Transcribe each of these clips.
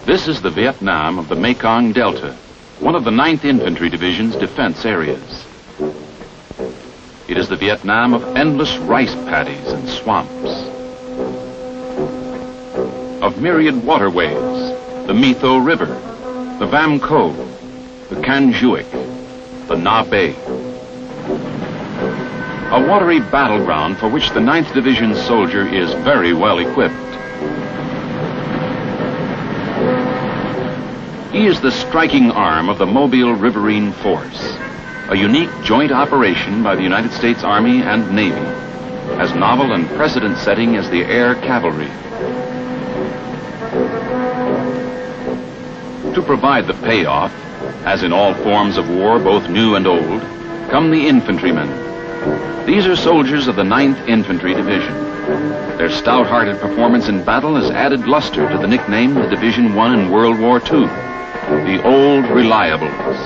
This is the Vietnam of the Mekong Delta, one of the 9th Infantry Division's defense areas. It is the Vietnam of endless rice paddies and swamps, of myriad waterways, the Metho River, the Vam Co, the Can Juic, the Na Bay. A watery battleground for which the 9th Division soldier is very well equipped. He is the striking arm of the Mobile Riverine Force, a unique joint operation by the United States Army and Navy, as novel and precedent-setting as the air cavalry. To provide the payoff, as in all forms of war, both new and old, come the infantrymen. These are soldiers of the 9th Infantry Division. Their stout-hearted performance in battle has added luster to the nickname the Division won in World War II, the Old Reliables.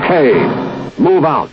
Okay, move out.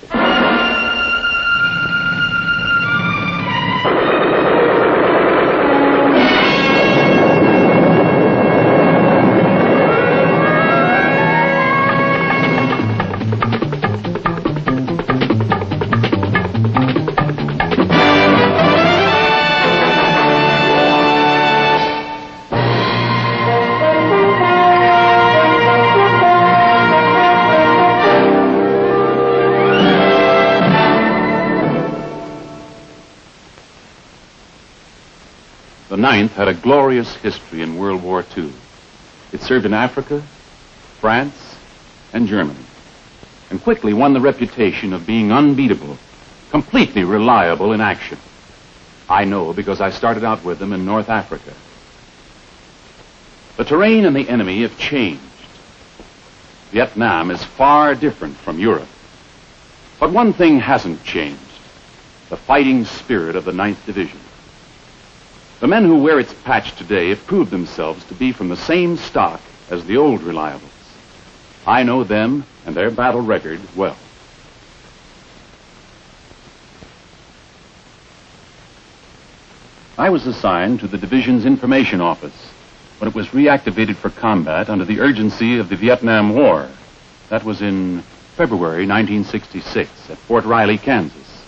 The 9th had a glorious history in World War II. It served in Africa, France, and Germany, and quickly won the reputation of being unbeatable, completely reliable in action. I know because I started out with them in North Africa. The terrain and the enemy have changed. Vietnam is far different from Europe. But one thing hasn't changed: the fighting spirit of the 9th Division. The men who wear its patch today have proved themselves to be from the same stock as the old Reliables. I know them and their battle record well. I was assigned to the division's information office when it was reactivated for combat under the urgency of the Vietnam War. That was in February 1966 at Fort Riley, Kansas.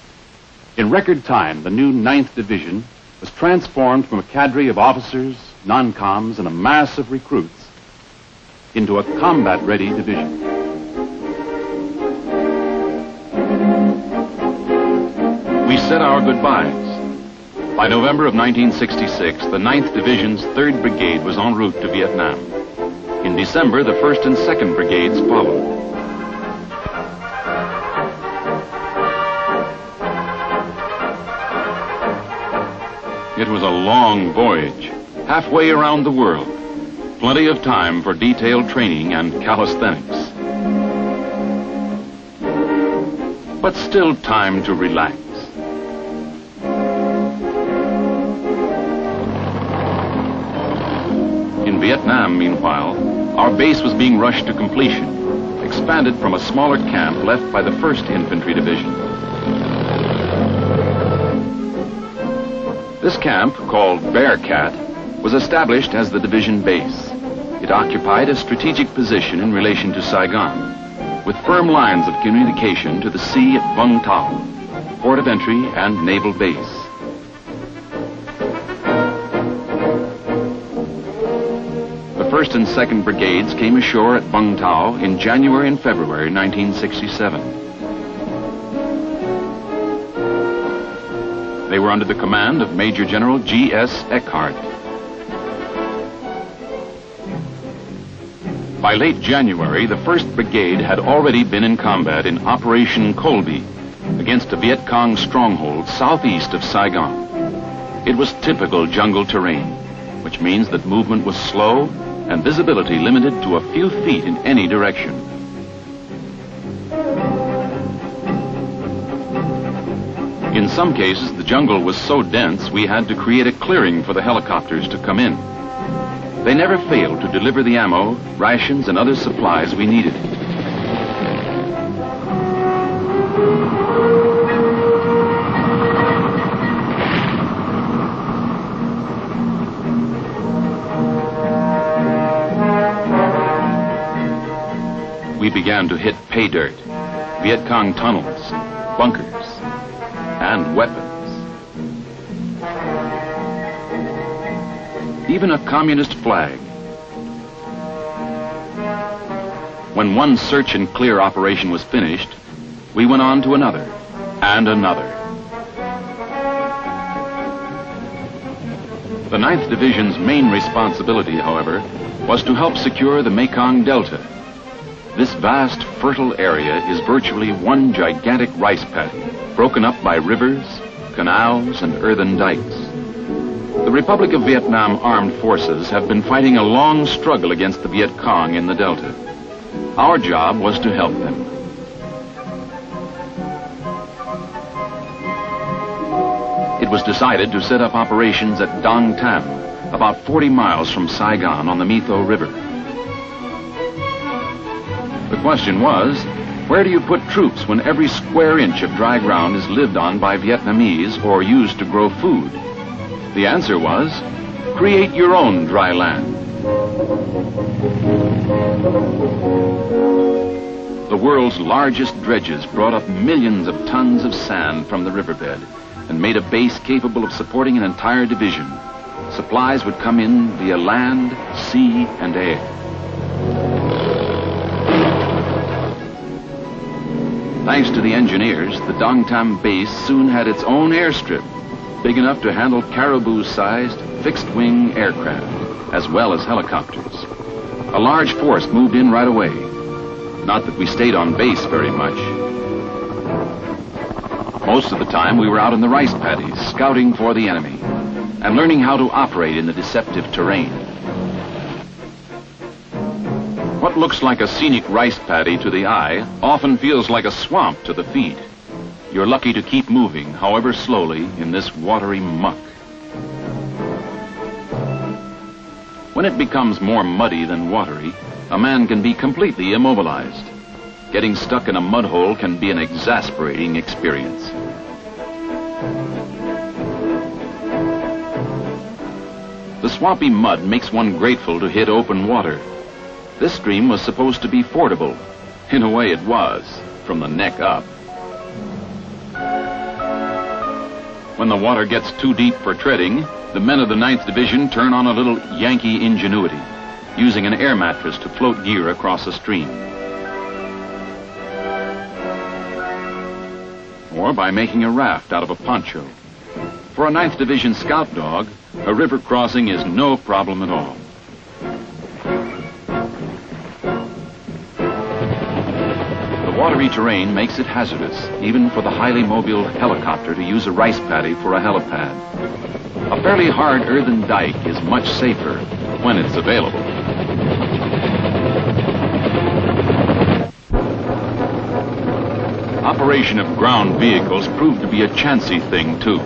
In record time, the new 9th Division was transformed from a cadre of officers, non-coms, and a mass of recruits into a combat-ready division. We said our goodbyes. By November of 1966, the 9th Division's 3rd Brigade was en route to Vietnam. In December, the 1st and 2nd Brigades followed. It was a long voyage, halfway around the world. Plenty of time for detailed training and calisthenics. But still time to relax. In Vietnam, meanwhile, our base was being rushed to completion, expanded from a smaller camp left by the 1st Infantry Division. This camp, called Bearcat, was established as the division base. It occupied a strategic position in relation to Saigon, with firm lines of communication to the sea at Vung Tau, port of entry and naval base. The 1st and 2nd Brigades came ashore at Vung Tau in January and February 1967. They were under the command of Major General G.S. Eckhart. By late January, the 1st Brigade had already been in combat in Operation Colby against a Viet Cong stronghold southeast of Saigon. It was typical jungle terrain, which means that movement was slow and visibility limited to a few feet in any direction. In some cases, the jungle was so dense we had to create a clearing for the helicopters to come in. They never failed to deliver the ammo, rations, and other supplies we needed. We began to hit pay dirt, Viet Cong tunnels, bunkers, and weapons. Even a communist flag. When one search and clear operation was finished, we went on to another and another. The 9th Division's main responsibility, however, was to help secure the Mekong Delta. This vast, fertile area is virtually one gigantic rice paddy, broken up by rivers, canals, and earthen dikes. The Republic of Vietnam Armed Forces have been fighting a long struggle against the Viet Cong in the Delta. Our job was to help them. It was decided to set up operations at Dong Tam, about 40 miles from Saigon on the My Tho River. The question was, where do you put troops when every square inch of dry ground is lived on by Vietnamese or used to grow food? The answer was, create your own dry land. The world's largest dredges brought up millions of tons of sand from the riverbed and made a base capable of supporting an entire division. Supplies would come in via land, sea, and air. Thanks to the engineers, the Dong Tam base soon had its own airstrip, big enough to handle caribou-sized, fixed-wing aircraft, as well as helicopters. A large force moved in right away. Not that we stayed on base very much. Most of the time, we were out in the rice paddies, scouting for the enemy, and learning how to operate in the deceptive terrain. What looks like a scenic rice paddy to the eye often feels like a swamp to the feet. You're lucky to keep moving, however slowly, in this watery muck. When it becomes more muddy than watery, a man can be completely immobilized. Getting stuck in a mud hole can be an exasperating experience. The swampy mud makes one grateful to hit open water. This stream was supposed to be fordable. In a way it was, from the neck up. When the water gets too deep for treading, the men of the 9th Division turn on a little Yankee ingenuity, using an air mattress to float gear across a stream. Or by making a raft out of a poncho. For a 9th Division scout dog, a river crossing is no problem at all. The watery terrain makes it hazardous, even for the highly mobile helicopter to use a rice paddy for a helipad. A fairly hard earthen dike is much safer when it's available. Operation of ground vehicles proved to be a chancy thing, too.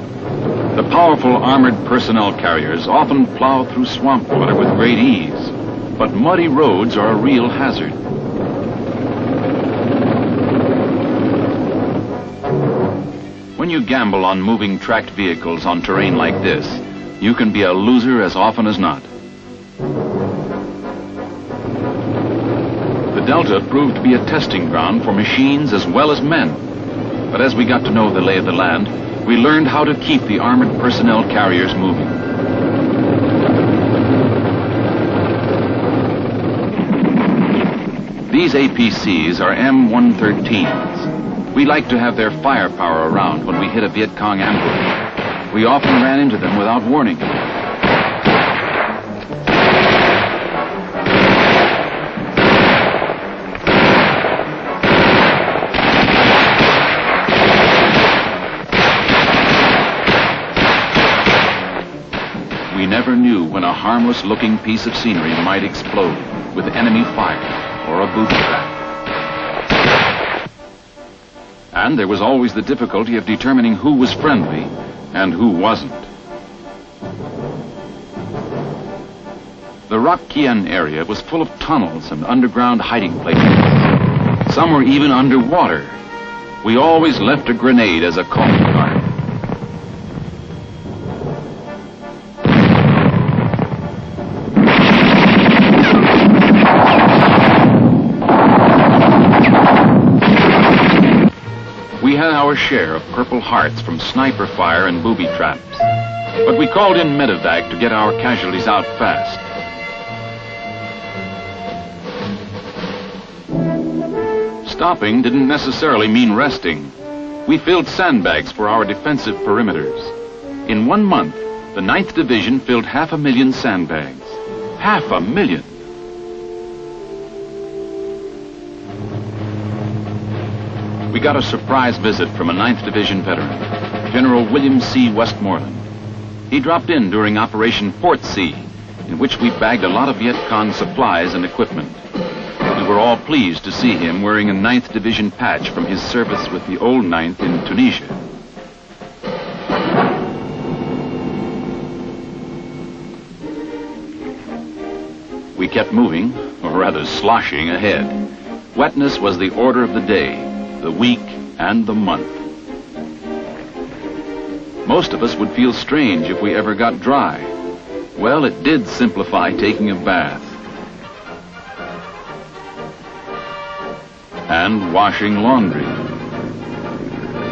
The powerful armored personnel carriers often plow through swamp water with great ease, but muddy roads are a real hazard. When you gamble on moving tracked vehicles on terrain like this, you can be a loser as often as not. The Delta proved to be a testing ground for machines as well as men. But as we got to know the lay of the land, we learned how to keep the armored personnel carriers moving. These APCs are M113s. We like to have their firepower around when we hit a Viet Cong ambush. We often ran into them without warning. We never knew when a harmless-looking piece of scenery might explode with enemy fire or a booby trap. And there was always the difficulty of determining who was friendly and who wasn't. The Rock Kien area was full of tunnels and underground hiding places. Some were even underwater. We always left a grenade as a calling card. We had our share of Purple Hearts from sniper fire and booby traps, but we called in medevac to get our casualties out fast. Stopping didn't necessarily mean resting. We filled sandbags for our defensive perimeters. In 1 month, the 9th Division filled 500,000 sandbags. 500,000! We got a surprise visit from a 9th Division veteran, General William C. Westmoreland. He dropped in during Operation Port Sea, in which we bagged a lot of Viet Cong supplies and equipment. We were all pleased to see him wearing a 9th Division patch from his service with the old 9th in Tunisia. We kept moving, or rather sloshing, ahead. Wetness was the order of the day, the week, and the month. Most of us would feel strange if we ever got dry. Well, it did simplify taking a bath. And washing laundry.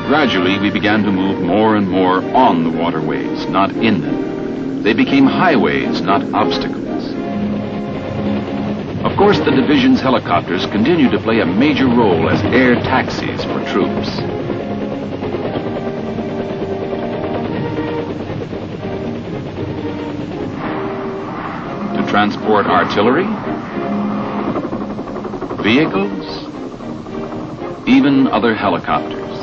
Gradually, we began to move more and more on the waterways, not in them. They became highways, not obstacles. Of course, the division's helicopters continued to play a major role as air taxis for troops. To transport artillery, vehicles, even other helicopters.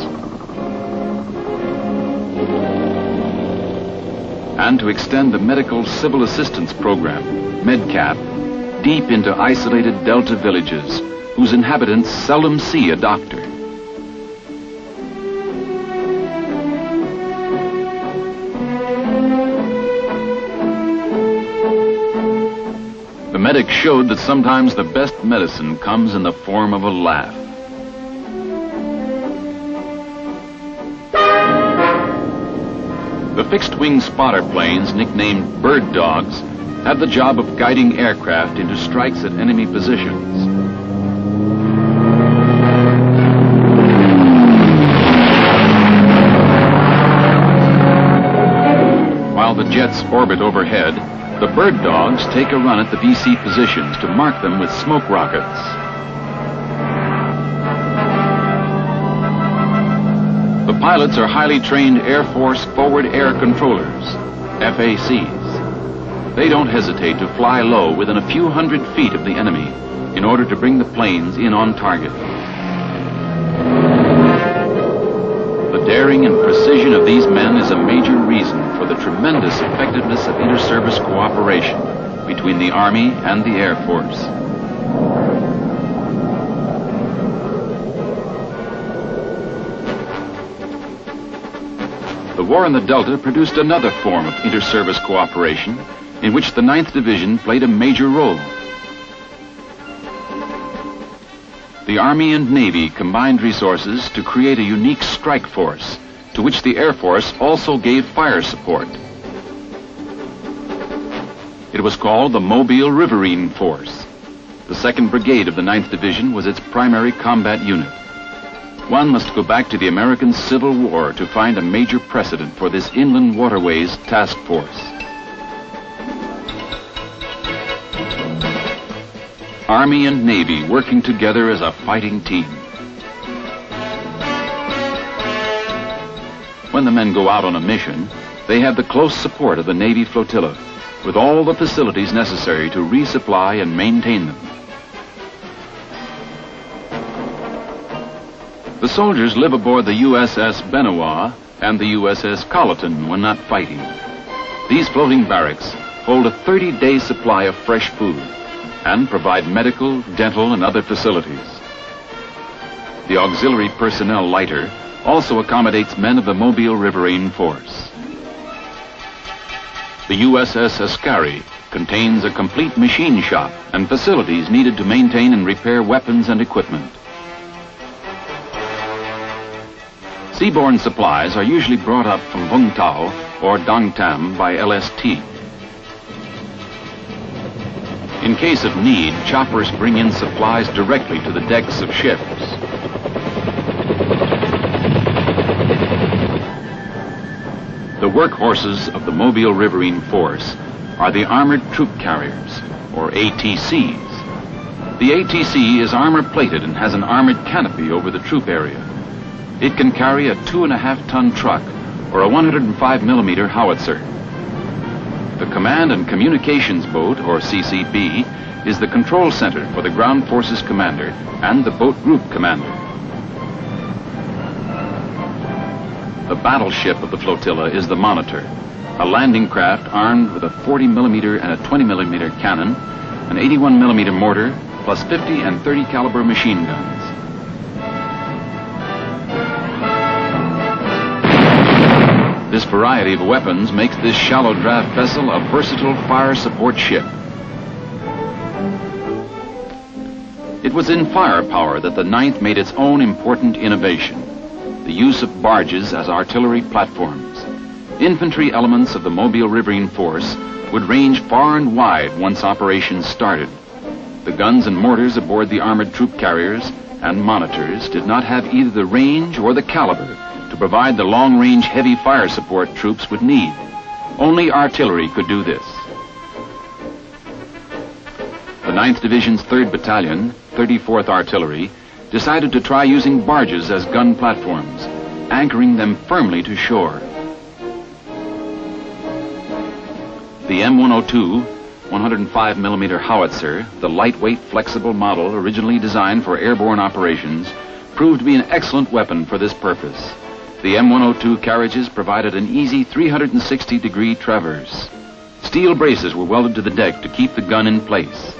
And to extend the medical civil assistance program, MedCap, deep into isolated Delta villages whose inhabitants seldom see a doctor. The medic showed that sometimes the best medicine comes in the form of a laugh. The fixed-wing spotter planes, nicknamed Bird Dogs, had the job of guiding aircraft into strikes at enemy positions. While the jets orbit overhead, the Bird Dogs take a run at the VC positions to mark them with smoke rockets. The pilots are highly trained Air Force Forward Air Controllers, FACs. They don't hesitate to fly low within a few hundred feet of the enemy in order to bring the planes in on target. The daring and precision of these men is a major reason for the tremendous effectiveness of inter-service cooperation between the Army and the Air Force. The war in the Delta produced another form of inter-service cooperation in which the 9th Division played a major role. The Army and Navy combined resources to create a unique strike force, to which the Air Force also gave fire support. It was called the Mobile Riverine Force. The 2nd Brigade of the 9th Division was its primary combat unit. One must go back to the American Civil War to find a major precedent for this inland waterways task force. Army and Navy working together as a fighting team. When the men go out on a mission, they have the close support of the Navy flotilla, with all the facilities necessary to resupply and maintain them. The soldiers live aboard the USS Benoit and the USS Colleton when not fighting. These floating barracks hold a 30-day supply of fresh food and provide medical, dental, and other facilities. The auxiliary personnel lighter also accommodates men of the Mobile Riverine Force. The USS Ascari contains a complete machine shop and facilities needed to maintain and repair weapons and equipment. Seaborne supplies are usually brought up from Vung Tau or Dang Tam by LST. In case of need, choppers bring in supplies directly to the decks of ships. The workhorses of the Mobile Riverine Force are the Armored Troop Carriers, or ATCs. The ATC is armor-plated and has an armored canopy over the troop area. It can carry a 2.5-ton truck or a 105mm howitzer. The Command and Communications Boat, or CCB, is the control center for the Ground Forces Commander and the Boat Group Commander. The battleship of the flotilla is the Monitor, a landing craft armed with a 40mm and a 20mm cannon, an 81mm mortar, plus 50 and 30 caliber machine guns. This variety of weapons makes this shallow draft vessel a versatile fire support ship. It was in firepower that the 9th made its own important innovation, the use of barges as artillery platforms. Infantry elements of the Mobile Riverine Force would range far and wide once operations started. The guns and mortars aboard the armored troop carriers and monitors did not have either the range or the caliber to provide the long-range heavy fire support troops would need. Only artillery could do this. The 9th Division's 3rd Battalion, 34th Artillery, decided to try using barges as gun platforms, anchoring them firmly to shore. The M102 105mm howitzer, the lightweight, flexible model originally designed for airborne operations, proved to be an excellent weapon for this purpose. The M102 carriages provided an easy 360-degree traverse. Steel braces were welded to the deck to keep the gun in place.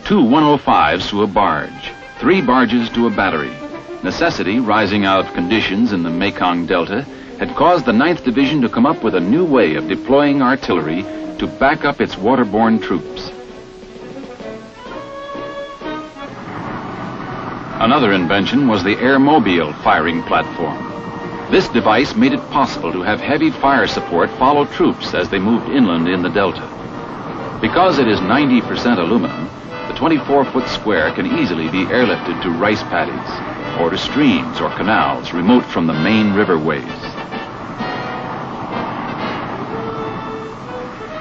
2 105s to a barge, 3 barges to a battery. Necessity, rising out of conditions in the Mekong Delta, had caused the 9th Division to come up with a new way of deploying artillery to back up its waterborne troops. Another invention was the airmobile firing platform. This device made it possible to have heavy fire support follow troops as they moved inland in the Delta. Because it is 90% aluminum, the 24-foot square can easily be airlifted to rice paddies or to streams or canals remote from the main riverways.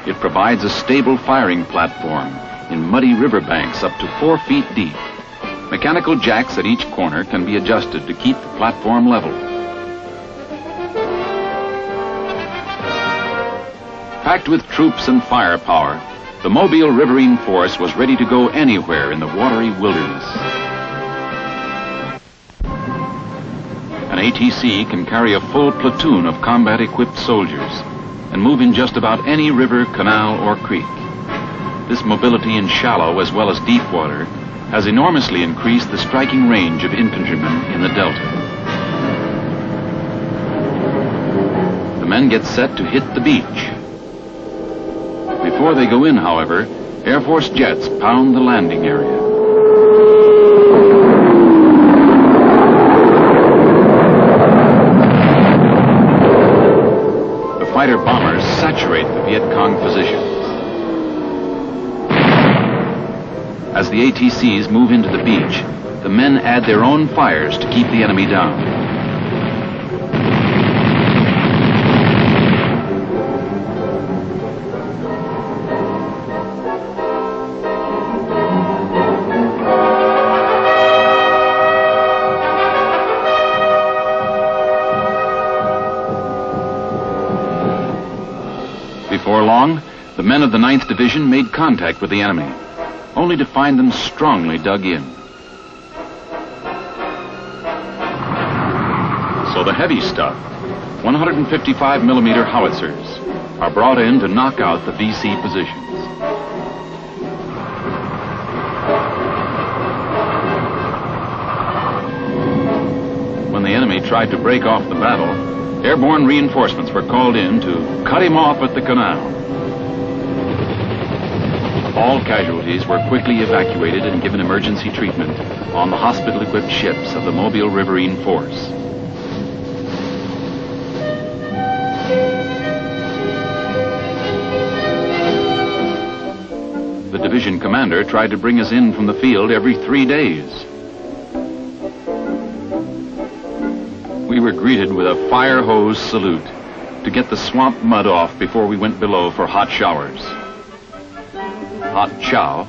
It provides a stable firing platform in muddy riverbanks up to 4 feet deep. Mechanical jacks at each corner can be adjusted to keep the platform level. Packed with troops and firepower, the Mobile Riverine Force was ready to go anywhere in the watery wilderness. An ATC can carry a full platoon of combat-equipped soldiers and move in just about any river, canal, or creek. This mobility in shallow as well as deep water has enormously increased the striking range of infantrymen in the Delta. The men get set to hit the beach. Before they go in, however, Air Force jets pound the landing area. The fighter bombers saturate the Viet Cong positions. As the ATCs move into the beach, the men add their own fires to keep the enemy down. Before long, the men of the 9th Division made contact with the enemy, only to find them strongly dug in. So the heavy stuff, 155mm howitzers, are brought in to knock out the VC positions. When the enemy tried to break off the battle, Airborne reinforcements were called in to cut him off at the canal. All casualties were quickly evacuated and given emergency treatment on the hospital-equipped ships of the Mobile Riverine Force. The division commander tried to bring us in from the field every 3 days. We were greeted with a fire hose salute to get the swamp mud off before we went below for hot showers. Hot chow,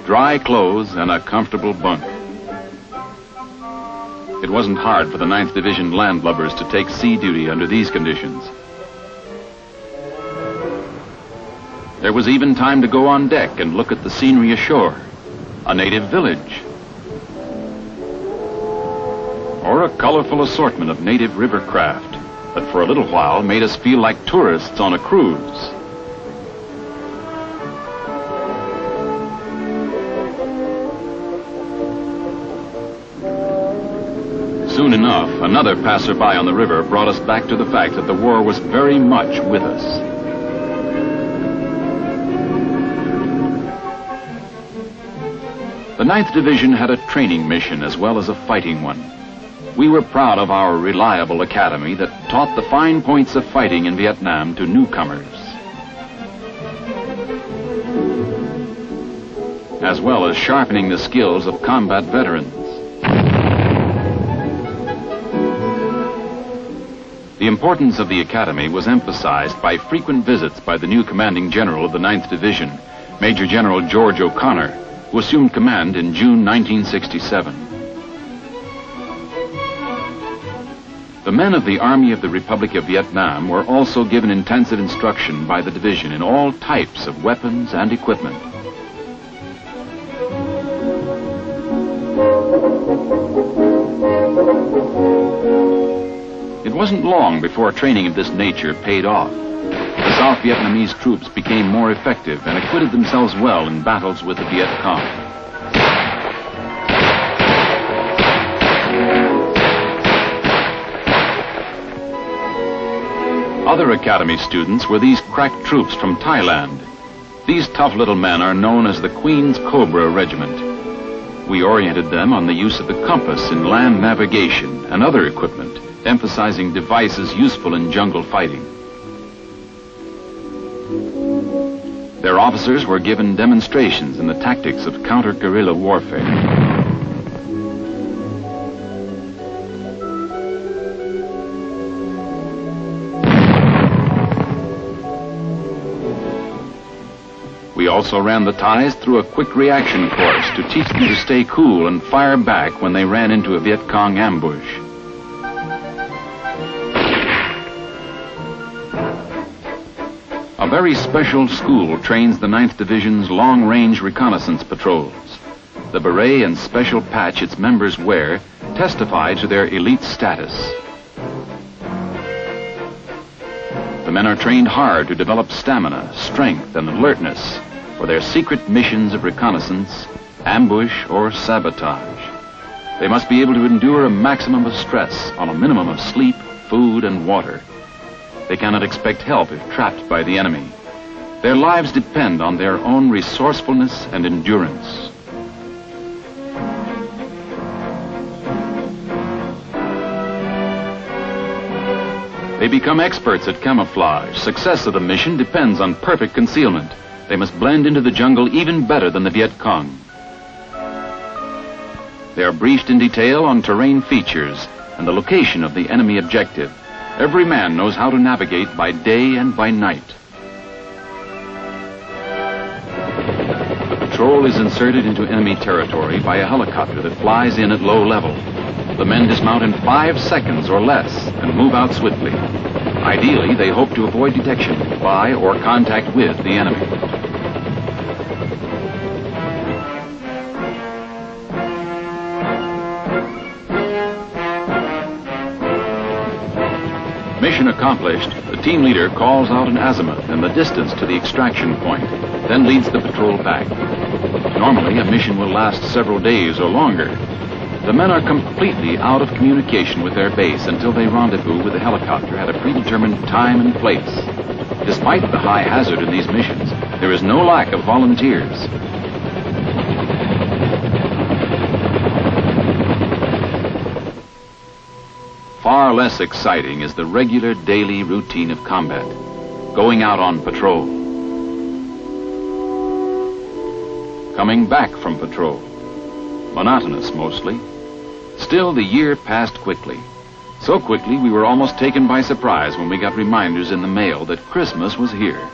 dry clothes, and a comfortable bunk. It wasn't hard for the 9th Division landlubbers to take sea duty under these conditions. There was even time to go on deck and look at the scenery ashore, a native village, or a colorful assortment of native river craft that for a little while made us feel like tourists on a cruise. Soon enough, another passerby on the river brought us back to the fact that the war was very much with us. The 9th Division had a training mission as well as a fighting one. We were proud of our reliable academy that taught the fine points of fighting in Vietnam to newcomers, as well as sharpening the skills of combat veterans. The importance of the academy was emphasized by frequent visits by the new commanding general of the 9th Division, Major General George O'Connor, who assumed command in June 1967. The men of the Army of the Republic of Vietnam were also given intensive instruction by the division in all types of weapons and equipment. It wasn't long before training of this nature paid off. The South Vietnamese troops became more effective and acquitted themselves well in battles with the Viet Cong. Other academy students were these crack troops from Thailand. These tough little men are known as the Queen's Cobra Regiment. We oriented them on the use of the compass in land navigation and other equipment, emphasizing devices useful in jungle fighting. Their officers were given demonstrations in the tactics of counter-guerrilla warfare. We also ran the Thais through a quick reaction course to teach them to stay cool and fire back when they ran into a Viet Cong ambush. A very special school trains the 9th Division's long-range reconnaissance patrols. The beret and special patch its members wear testify to their elite status. The men are trained hard to develop stamina, strength, and alertness for their secret missions of reconnaissance, ambush, or sabotage. They must be able to endure a maximum of stress on a minimum of sleep, food, and water. They cannot expect help if trapped by the enemy. Their lives depend on their own resourcefulness and endurance. They become experts at camouflage. Success of the mission depends on perfect concealment. They must blend into the jungle even better than the Viet Cong. They are briefed in detail on terrain features and the location of the enemy objective. Every man knows how to navigate by day and by night. The patrol is inserted into enemy territory by a helicopter that flies in at low level. The men dismount in 5 seconds or less and move out swiftly. Ideally, they hope to avoid detection by or contact with the enemy. Mission accomplished, the team leader calls out an azimuth and the distance to the extraction point, then leads the patrol back. Normally, a mission will last several days or longer. The men are completely out of communication with their base until they rendezvous with the helicopter at a predetermined time and place. Despite the high hazard in these missions, there is no lack of volunteers. Far less exciting is the regular daily routine of combat, going out on patrol, coming back from patrol, monotonous mostly. Still, the year passed quickly. So quickly we were almost taken by surprise when we got reminders in the mail that Christmas was here.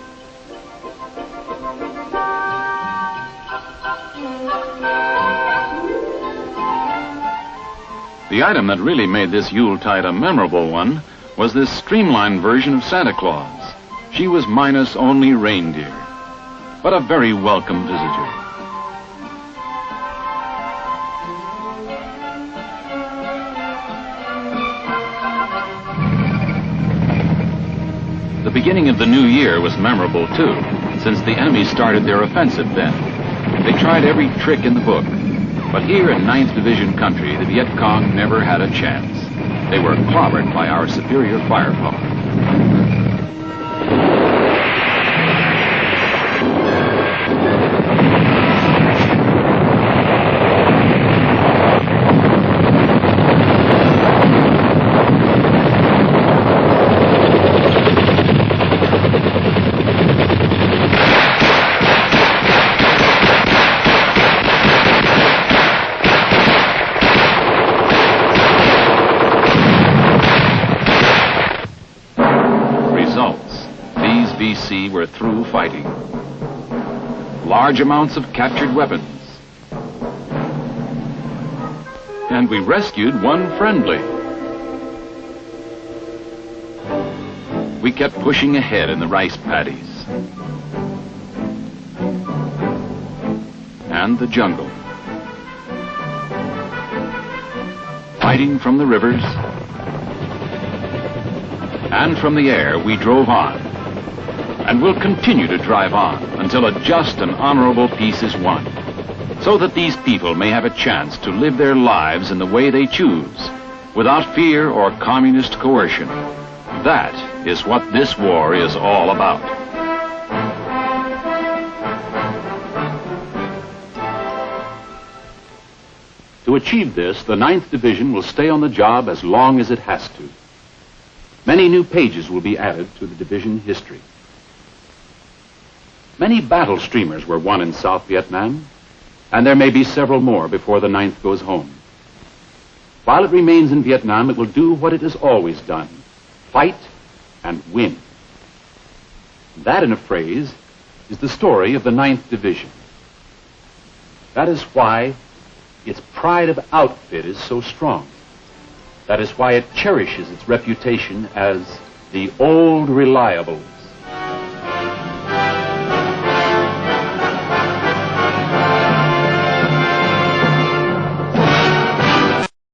The item that really made this Yuletide a memorable one was this streamlined version of Santa Claus. She was minus only reindeer, but a very welcome visitor. The beginning of the new year was memorable too, since the enemy started their offensive then. They tried every trick in the book, but here in 9th Division country, the Viet Cong never had a chance. They were clobbered by our superior firepower. VC were through fighting. Large amounts of captured weapons. And we rescued one friendly. We kept pushing ahead in the rice paddies. And the jungle. Fighting from the rivers. And from the air, we drove on. And will continue to drive on until a just and honorable peace is won, so that these people may have a chance to live their lives in the way they choose, without fear or communist coercion. That is what this war is all about. To achieve this, the 9th Division will stay on the job as long as it has to. Many new pages will be added to the division history. Many battle streamers were won in South Vietnam, and there may be several more before the 9th goes home. While it remains in Vietnam, it will do what it has always done, fight and win. That, in a phrase, is the story of the 9th Division. That is why its pride of outfit is so strong. That is why it cherishes its reputation as the old reliable